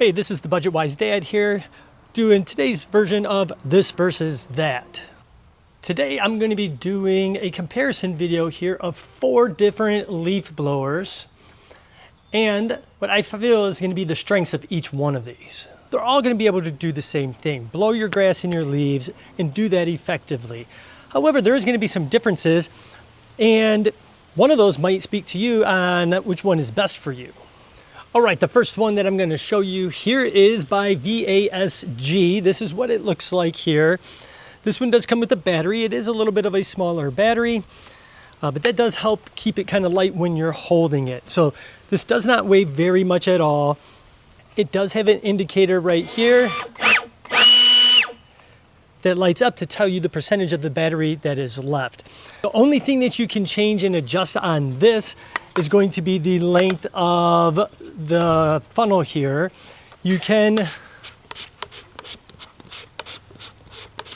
Hey, this is the Budget Wise Dad here, doing today's version of This versus That. Today I'm going to be doing a comparison video here of 4 different leaf blowers and what I feel is going to be the strengths of each one of these. They're all going to be able to do the same thing, blow your grass and your leaves and do that effectively. However, there is going to be some differences, and one of those might speak to you on which one is best for you. All right, the first one that I'm going to show you here is by VASG. This is what it looks like here. This one does come with a battery. It is a little bit of a smaller battery, but that does help keep it kind of light when you're holding it. So this does not weigh very much at all. It does have an indicator right here that lights up to tell you the percentage of the battery that is left. The only thing that you can change and adjust on this is going to be the length of the funnel here. You can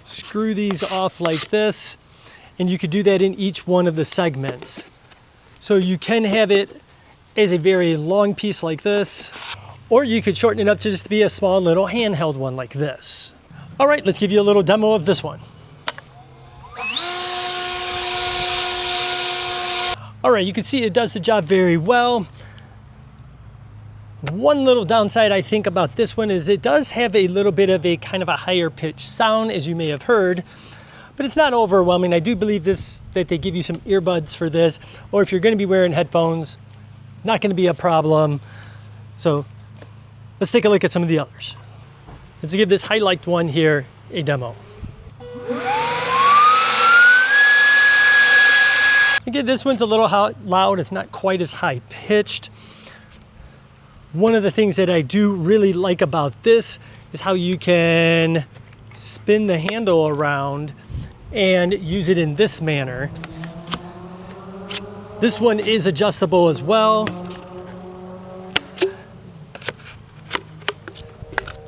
screw these off like this, and you could do that in each one of the segments. So you can have it as a very long piece like this, or you could shorten it up to just be a small little handheld one like this. All right, let's give you a little demo of this one. All right, you can see it does the job very well. One little downside I think about this one is it does have a little bit of a kind of a higher pitch sound, as you may have heard, but it's not overwhelming. I do believe that they give you some earbuds for this, or if you're going to be wearing headphones, not going to be a problem. So let's take a look at some of the others. Let's give this highlight one here a demo. Again, this one's a little loud. It's not quite as high pitched. One of the things that I do really like about this is how you can spin the handle around and use it in this manner. This one is adjustable as well.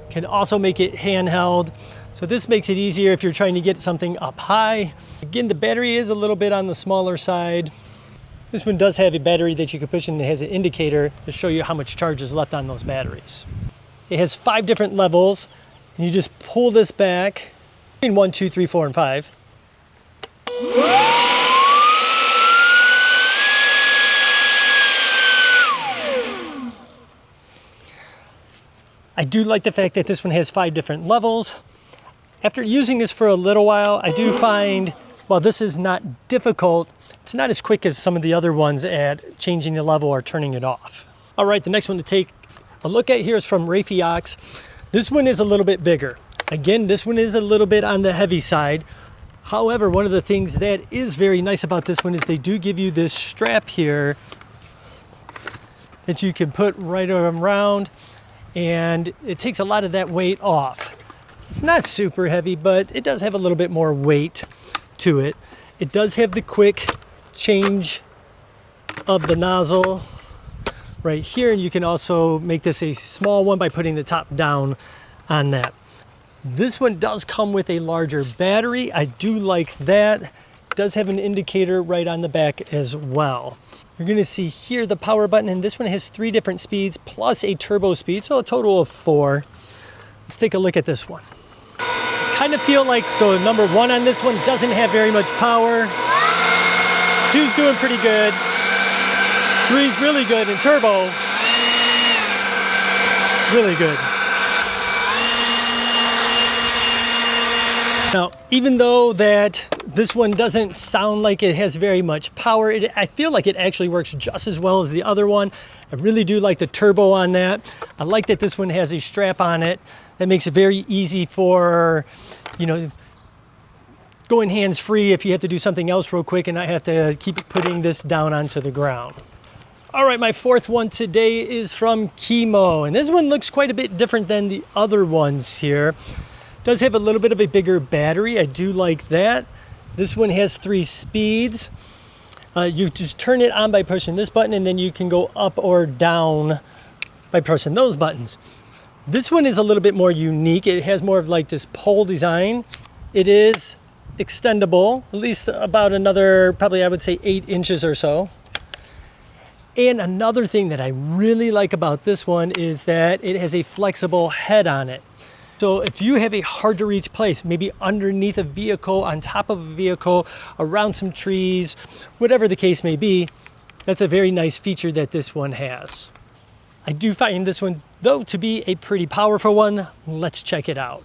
Can also make it handheld. So this makes it easier if you're trying to get something up high. Again, the battery is a little bit on the smaller side. This one does have a battery that you can push in and it has an indicator to show you how much charge is left on those batteries. It has 5 different levels, and you just pull this back. 1, 2, 3, 4, and 5. I do like the fact that this one has 5 different levels. After using this for a little while, I do find, while this is not difficult, it's not as quick as some of the other ones at changing the level or turning it off. All right, the next one to take a look at here is from Rayfiox. This one is a little bit bigger. Again, this one is a little bit on the heavy side. However, one of the things that is very nice about this one is they do give you this strap here that you can put right around, and it takes a lot of that weight off. It's not super heavy, but it does have a little bit more weight to it. It does have the quick change of the nozzle right here, and you can also make this a small one by putting the top down on that. This one does come with a larger battery. I do like that. It does have an indicator right on the back as well. You're going to see here the power button, and this one has 3 different speeds plus a turbo speed, so a total of 4. Let's take a look at this one. I kind of feel like the number 1 on this one doesn't have very much power. 2's doing pretty good. 3's really good, and turbo, really good. Now, even though that this one doesn't sound like it has very much power, I feel like it actually works just as well as the other one. I really do like the turbo on that. I like that this one has a strap on it that makes it very easy for, going hands-free if you have to do something else real quick and not have to keep putting this down onto the ground. All right, my 4th one today is from Kemo, and this one looks quite a bit different than the other ones here. Does have a little bit of a bigger battery. I do like that. This one has 3 speeds. You just turn it on by pushing this button, and then you can go up or down by pressing those buttons. This one is a little bit more unique. It has more of like this pole design. It is extendable, at least about another, probably I would say 8 inches or so. And another thing that I really like about this one is that it has a flexible head on it. So if you have a hard to reach place, maybe underneath a vehicle, on top of a vehicle, around some trees, whatever the case may be, that's a very nice feature that this one has. I do find this one, though, to be a pretty powerful one. Let's check it out.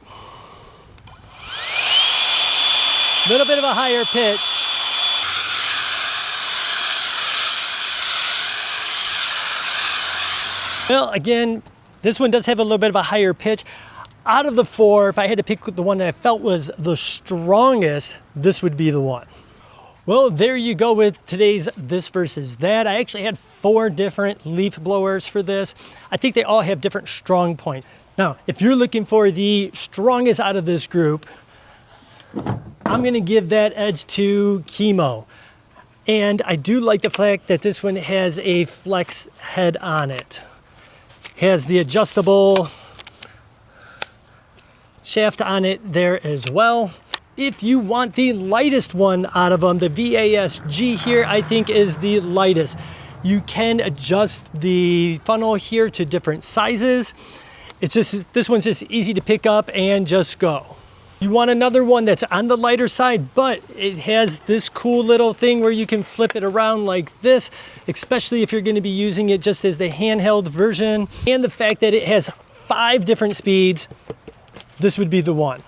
A little bit of a higher pitch. Well, again, this one does have a little bit of a higher pitch. Out of the four, if I had to pick the one that I felt was the strongest, this would be the one. Well, there you go with today's This Versus That. I actually had 4 different leaf blowers for this. I think they all have different strong points. Now, if you're looking for the strongest out of this group, I'm gonna give that edge to Kemo. And I do like the fact that this one has a flex head on it. Has the adjustable shaft on it there as well. If you want the lightest one out of them, the VASG here I think is the lightest. You can adjust the funnel here to different sizes. It's just, this one's just easy to pick up and just go. You want another one that's on the lighter side, but it has this cool little thing where you can flip it around like this, especially if you're going to be using it just as the handheld version. And the fact that it has 5 different speeds, this would be the one.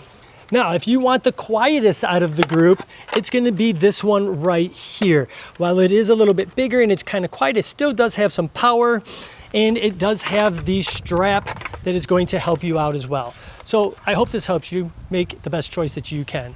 Now, if you want the quietest out of the group, it's going to be this one right here. While it is a little bit bigger and it's kind of quiet, it still does have some power, and it does have the strap that is going to help you out as well. So I hope this helps you make the best choice that you can.